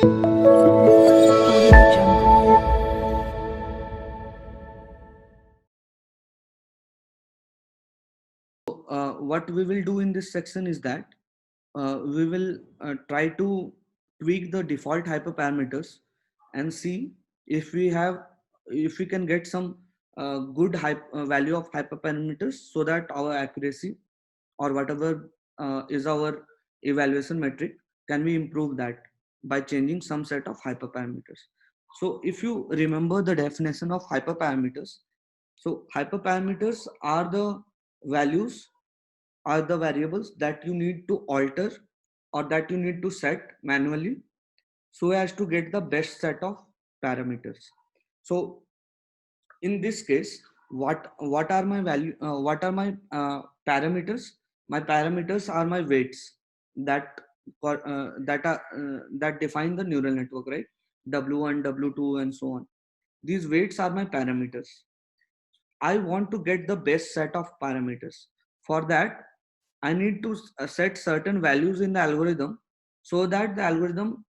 Audio Jungle. What we will do in this section is that we will try to tweak the default hyperparameters and see if we have if we can get some good value of hyperparameters so that our accuracy or whatever is our evaluation metric can we improve that by changing some set of hyperparameters. So if you remember the definition of hyperparameters, so hyperparameters are the values are the variables that you need to alter or that you need to set manually so as to get the best set of parameters. So in this case, what are my value what are my parameters? My parameters are my weights that that define the neural network, right? W1, W2 and so on. These weights are my parameters. I want to get the best set of parameters. For that, I need to set certain values in the algorithm so that the algorithm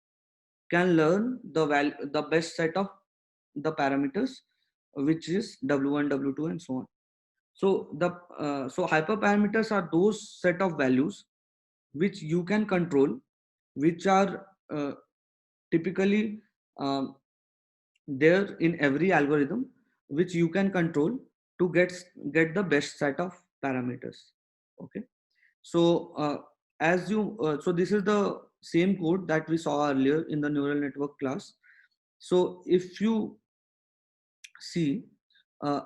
can learn the best set of the parameters, which is W1, W2, and so on. So hyperparameters are those set of values which you can control, which are typically um, there in every algorithm, which you can control to get the best set of parameters. Okay. So so this is the same code that we saw earlier in the neural network class. So if you see, uh,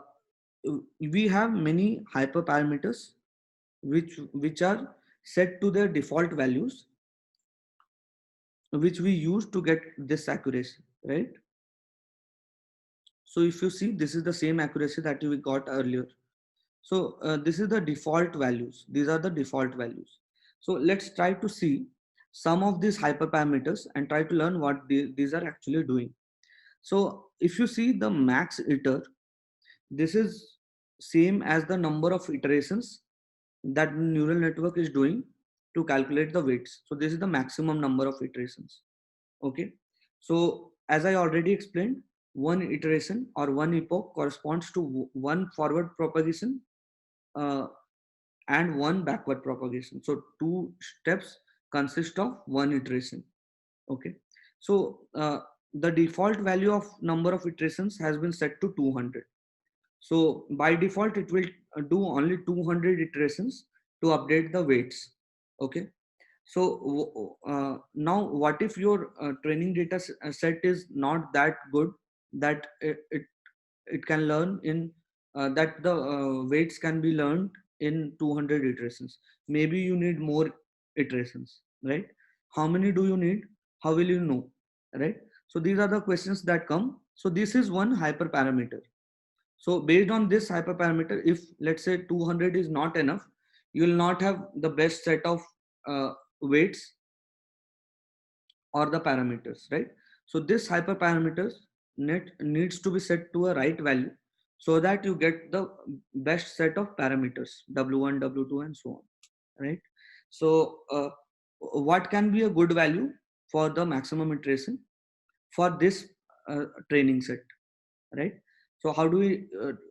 we have many hyperparameters which are set to their default values, which we use to get this accuracy, right? So if you see, this is the same accuracy that we got earlier. So this is the default values. These are the default values. So let's try to see some of these hyperparameters and try to learn what these are actually doing. So if you see the max iter, this is same as the number of iterations that neural network is doing to calculate the weights. So this is the maximum number of iterations. Okay. So as I already explained, one iteration or one epoch corresponds to one forward propagation uh, and one backward propagation. So two steps consist of one iteration. Okay. So the default value of number of iterations has been set to 200. So by default, it will do only 200 iterations to update the weights. Okay. So now what if your training data set is not that good that it can learn in that the weights can be learned in 200 iterations? Maybe you need more iterations, right? How many do you need? How will you know, right? So these are the questions that come. So this is one hyperparameter. So based on this hyperparameter, if let's say 200 is not enough, you will not have the best set of weights or the parameters, right? So this hyperparameters net needs to be set to a right value so that you get the best set of parameters W1, W2, and so on, right? So what can be a good value for the maximum iteration for this training set, right? So how do we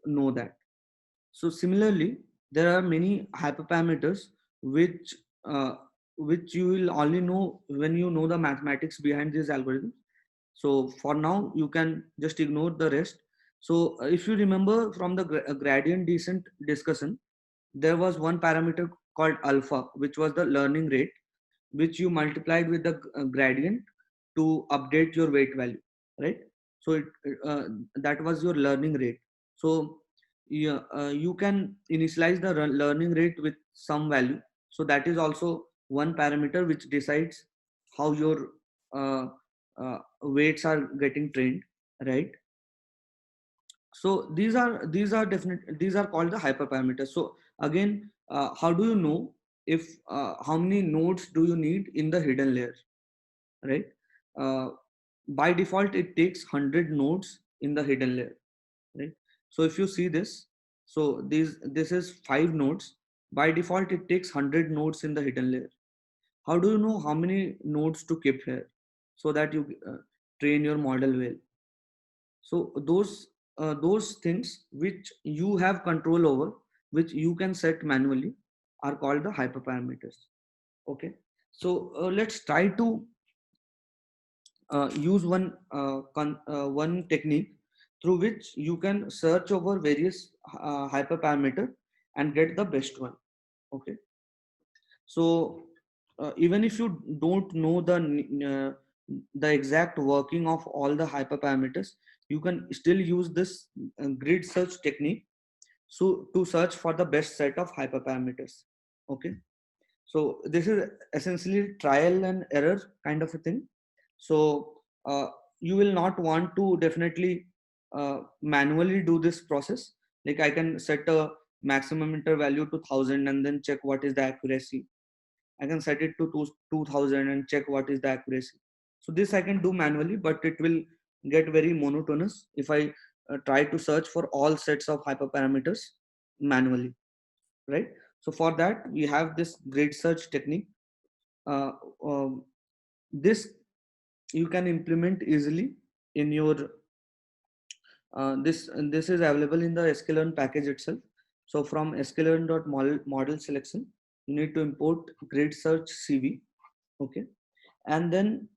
know that? So similarly, there are many hyperparameters which uh, which you will only know when you know the mathematics behind these algorithms. So for now, you can just ignore the rest. So if you remember from the gradient descent discussion, there was one parameter called alpha, which was the learning rate, which you multiplied with the gradient to update your weight value, right? So that was your learning rate. So you can initialize the learning rate with some value. So that is also one parameter which decides how your weights are getting trained, right? So these are called the hyperparameters. So again, how do you know if how many nodes do you need in the hidden layer, right? uh, by default it takes 100 nodes in the hidden layer, right? So if you see this, so this is 5 nodes. By default it takes 100 nodes in the hidden layer. How do you know how many nodes to keep here? so that you train your model well. So those things which you have control over, which you can set manually, are called the hyperparameters. Okay. So let's try to use one technique through which you can search over various hyperparameter and get the best one. Okay. So even if you don't know the exact working of all the hyperparameters, you can still use this grid search technique so to search for the best set of hyperparameters. Okay. So this is essentially trial and error kind of a thing. So you will not want to definitely manually do this process. Like I can set a maximum enter value to 1000 and then check what is the accuracy. I can set it to 2000 and check what is the accuracy. So this I can do manually, but it will get very monotonous if I try to search for all sets of hyperparameters manually, right? So for that we have this grid search technique. Uh, um, this you can implement easily in your this is available in the sklearn package itself. So from sklearn.model selection, you need to import grid search cv. Okay. And then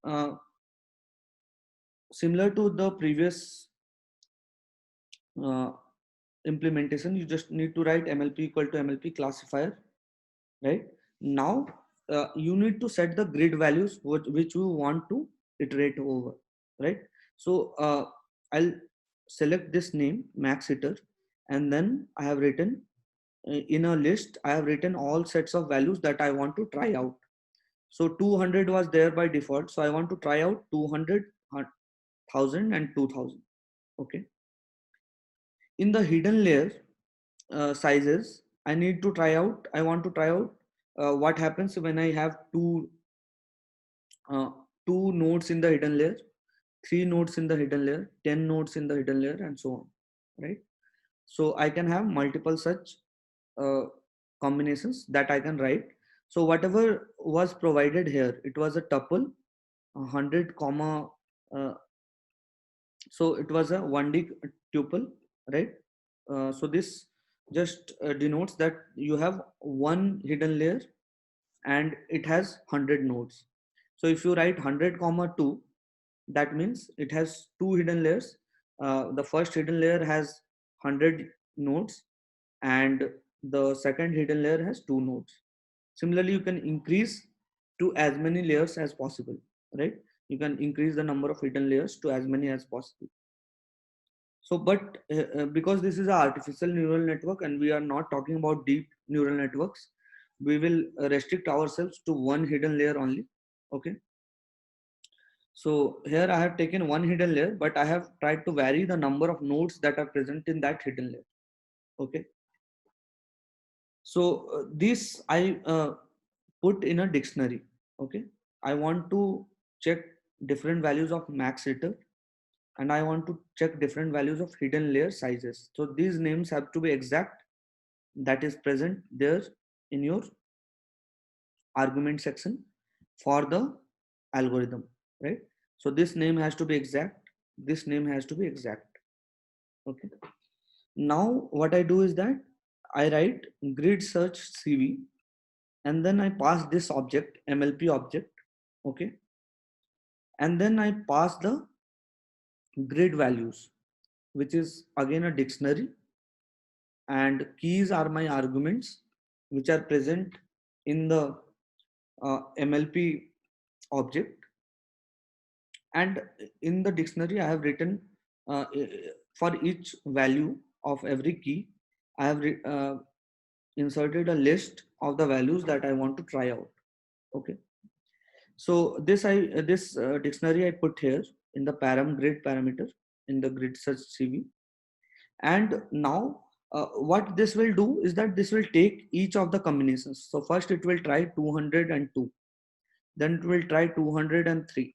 similar to the previous uh, implementation, you just need to write mlp equal to mlp classifier, right? Now you need to set the grid values which you want to iterate over, right? So I'll select this name max hitter, and then I have written in a list, I have written all sets of values that I want to try out. So 200 was there by default, so I want to try out 200, 1000 and 2000. Okay. In the hidden layer sizes, I need to try out, I want to try out what happens when I have uh, two nodes in the hidden layer, 3 nodes in the hidden layer, 10 nodes in the hidden layer, and so on, right? So I can have multiple such uh, combinations that I can write. So whatever was provided here, it was a tuple, 100 comma, so it was a 1D tuple, right? So this just denotes that you have one hidden layer and it has 100 nodes. So if you write 100 comma 2, that means it has two hidden layers. The first hidden layer has 100 nodes and the second hidden layer has 2 nodes. Similarly, you can increase to as many layers as possible, right? You can increase the number of hidden layers to as many as possible. So but because this is an artificial neural network and we are not talking about deep neural networks, we will restrict ourselves to one hidden layer only. Okay. So here I have taken one hidden layer, but I have tried to vary the number of nodes that are present in that hidden layer. Okay. So this I put in a dictionary. Okay. I want to check different values of max hitter and I want to check different values of hidden layer sizes. So these names have to be exact, that is present there in your argument section for the algorithm, right? So this name has to be exact, this name has to be exact. Okay. Now what I do is that I write grid search cv and then I pass this object mlp object. Okay. And then I pass the grid values, which is again a dictionary, and keys are my arguments which are present in the mlp object. And in the dictionary I have written for each value of every key I have inserted a list of the values that I want to try out. Okay. So this dictionary I put here in the param grid parameter in the grid search cv. And now what this will do is that this will take each of the combinations. So first it will try 202, then it will try 203,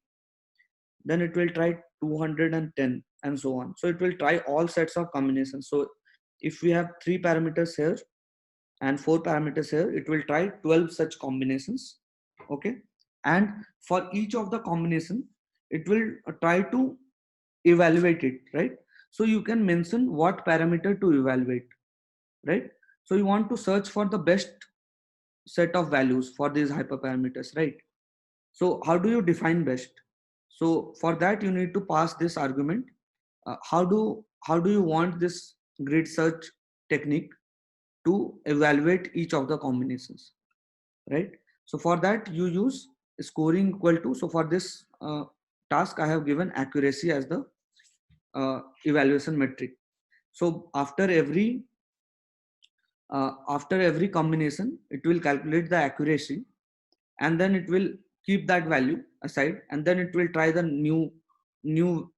then it will try 210, and so on. So it will try all sets of combinations. So if we have 3 parameters here and 4 parameters here, it will try 12 such combinations. Okay. And for each of the combination it will try to evaluate it, right? So you can mention what parameter to evaluate, right? So you want to search for the best set of values for these hyperparameters, right? So how do you define best? So for that you need to pass this argument. How do you want this grid search technique to evaluate each of the combinations, right? So for that you use scoring equal to, so for this task I have given accuracy as the evaluation metric. So after every combination it will calculate the accuracy, and then it will keep that value aside, and then it will try the new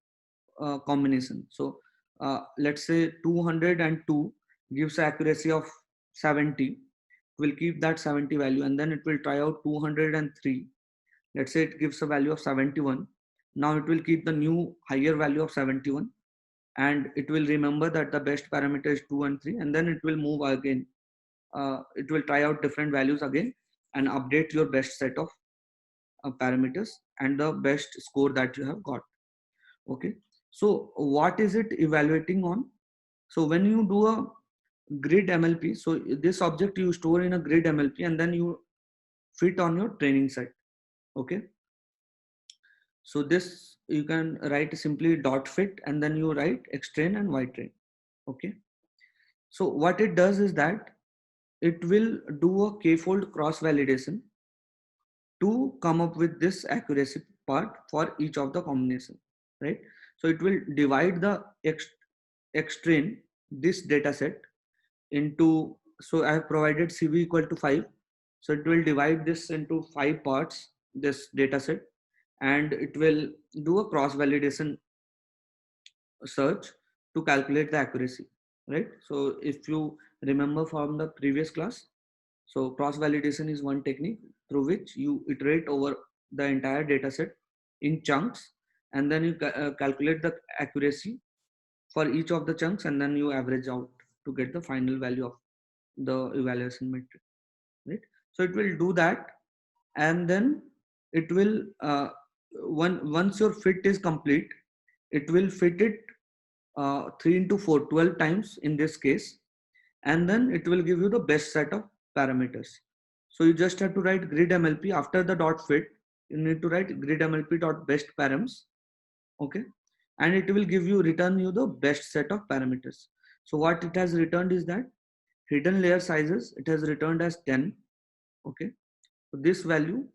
combination. So let's say 202 gives accuracy of 70, will keep that 70 value, and then it will try out 203. Let's say it gives a value of 71. Now it will keep the new higher value of 71, and it will remember that the best parameter is 2 and 3, and then it will move again. It will try out different values again and update your best set of parameters and the best score that you have got. Okay, so what is it evaluating on? So when you do a grid MLP, so this object you store in a grid MLP and then you fit on your training set. Okay, so this you can write simply dot fit, and then you write xtrain and ytrain. Okay, so what it does is that it will do a k-fold cross validation to come up with this accuracy part for each of the combination, right? So it will divide the x train, this data set, into, so I have provided CV equal to 5, so it will divide this into 5 parts, this data set, and it will do a cross validation search to calculate the accuracy, right? So if you remember from the previous class, so cross validation is one technique through which you iterate over the entire data set in chunks, and then you calculate the accuracy for each of the chunks, and then you average out to get the final value of the evaluation metric, right? So it will do that, and then it will once your fit is complete, it will fit it 3 into 4, 12 times in this case, and then it will give you the best set of parameters. So you just have to write grid MLP after the dot fit. You need to write grid MLP dot best params. Okay, and it will give you, return you the best set of parameters. So what it has returned is that hidden layer sizes, it has returned as 10. Okay, so this value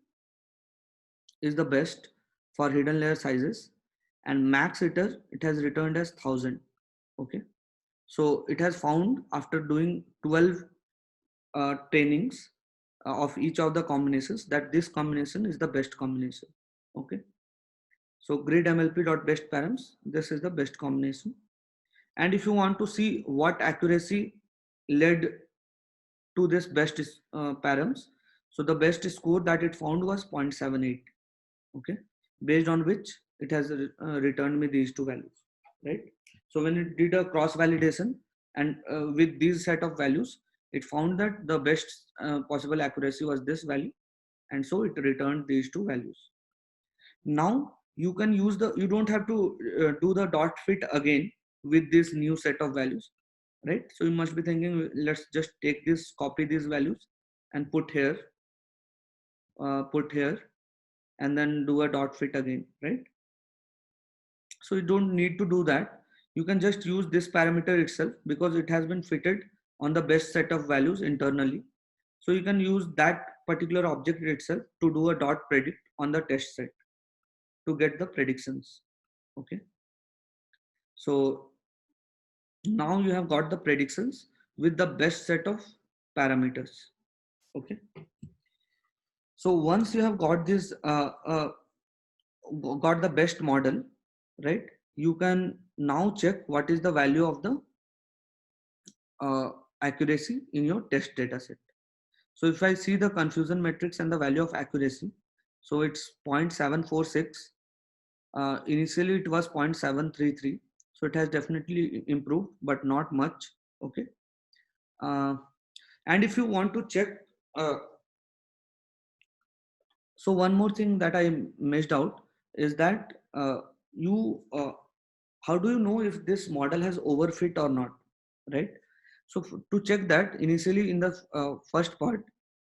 is the best for hidden layer sizes, and max it has returned as 1000. Okay, so it has found after doing 12 trainings of each of the combinations that this combination is the best combination. Okay, so grid MLP dot best params, this is the best combination. And if you want to see what accuracy led to this best params, so the best score that it found was 0.78. Okay, based on which it has returned me these two values, right? So when it did a cross validation and with these set of values, it found that the best possible accuracy was this value, and so it returned these two values. Now you can use the, you don't have to do the dot fit again with this new set of values, right? So you must be thinking, let's just take this, copy these values and put here, and then do a dot fit again, right? So you don't need to do that. You can just use this parameter itself because it has been fitted on the best set of values internally. So you can use that particular object itself to do a dot predict on the test set to get the predictions. Okay, so now you have got the predictions with the best set of parameters. Okay, so once you have got this got the best model, right, you can now check what is the value of the accuracy in your test data set. So if I see the confusion matrix and the value of accuracy, so it's 0.746. Initially it was 0.733, so it has definitely improved, but not much. Okay, and if you want to check, so one more thing that I missed out is that you how do you know if this model has overfit or not, right? So to check that, initially in the first part,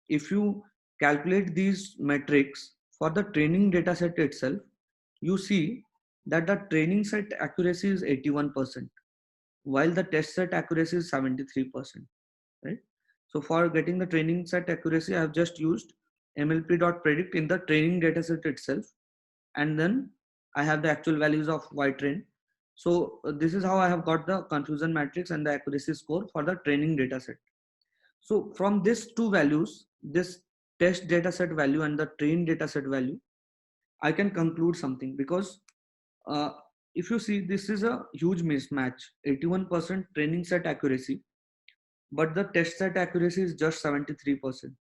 if you calculate these metrics for the training data set itself, you see that the training set accuracy is 81%, while the test set accuracy is 73%, right? So for getting the training set accuracy, I have just used mlp.predict in the training data set itself, and then I have the actual values of ytrain. So this is how I have got the confusion matrix and the accuracy score for the training data set. So from these two values, this test data set value and the train data set value, I can conclude something, because uh, if you see, this is a huge mismatch. 81% training set accuracy, but the test set accuracy is just 73%. So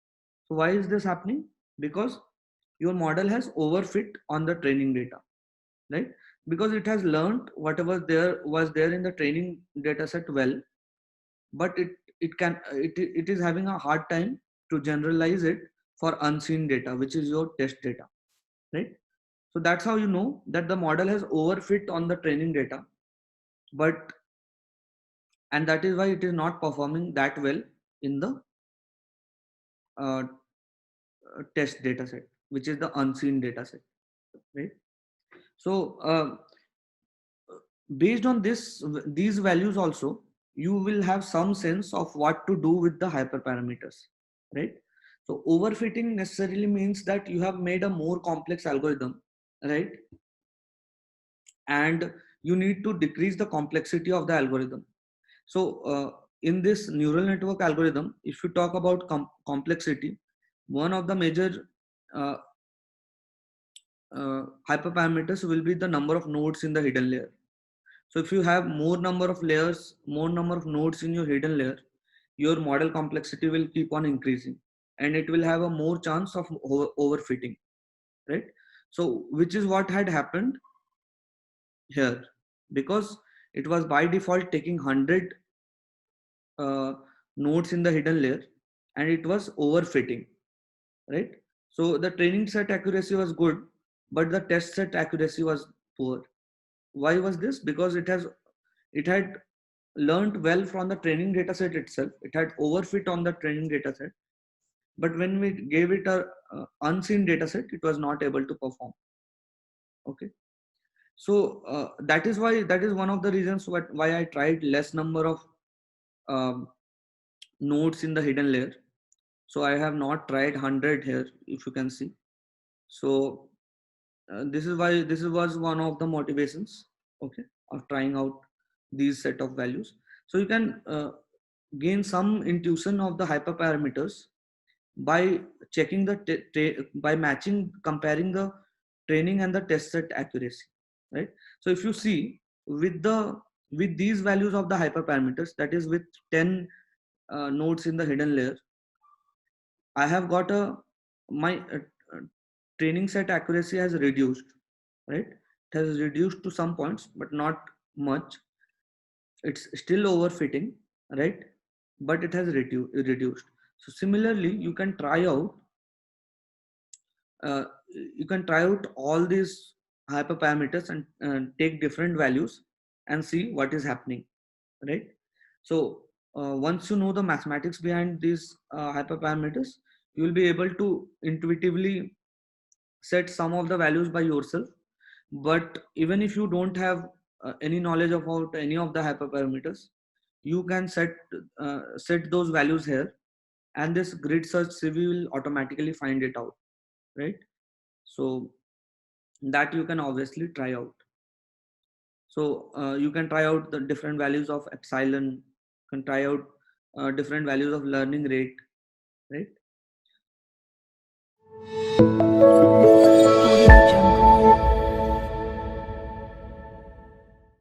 why is this happening? Because your model has overfit on the training data, right? Because it has learned whatever there was there in the training data set well, but it is having a hard time to generalize it for unseen data, which is your test data, right? So that's how you know that the model has overfit on the training data, but and that is why it is not performing that well in the uh, test data set, which is the unseen data set, right? So based on these values also, you will have some sense of what to do with the hyperparameters, right? So overfitting necessarily means that you have made a more complex algorithm, right? And you need to decrease the complexity of the algorithm. So in this neural network algorithm, if you talk about complexity, one of the major uh, hyperparameters will be the number of nodes in the hidden layer. So if you have more number of layers, more number of nodes in your hidden layer, your model complexity will keep on increasing, and it will have a more chance of overfitting, right? So which is what had happened here, because it was by default taking 100 uh, nodes in the hidden layer, and it was overfitting, right? So the training set accuracy was good, but the test set accuracy was poor. Why was this? Because it had learned well from the training data set itself. It had overfit on the training data set, but when we gave it a unseen data set, it was not able to perform. Okay, so that is one of the reasons why I tried less number of um, nodes in the hidden layer. So I have not tried 100 here, if you can see. So this is why this was one of the motivations, okay, of trying out these set of values. So you can gain some intuition of the hyperparameters by checking the by matching, comparing the training and the test set accuracy, right? So if you see, with these values of the hyperparameters, that is with 10 nodes in the hidden layer, I have got a my uh, training set accuracy has reduced, right? It has reduced to some points, but not much. It's still overfitting, right? But it has reduced. So similarly, uh, you can try out all these hyperparameters and take different values and see what is happening, right? So once you know the mathematics behind these hyperparameters, you will be able to intuitively set some of the values by yourself. But even if you don't have any knowledge about any of the hyperparameters, you can set those values here, and this grid search CV will automatically find it out, right? So that you can obviously try out. So you can try out the different values of epsilon, can try out different values of learning rate, right?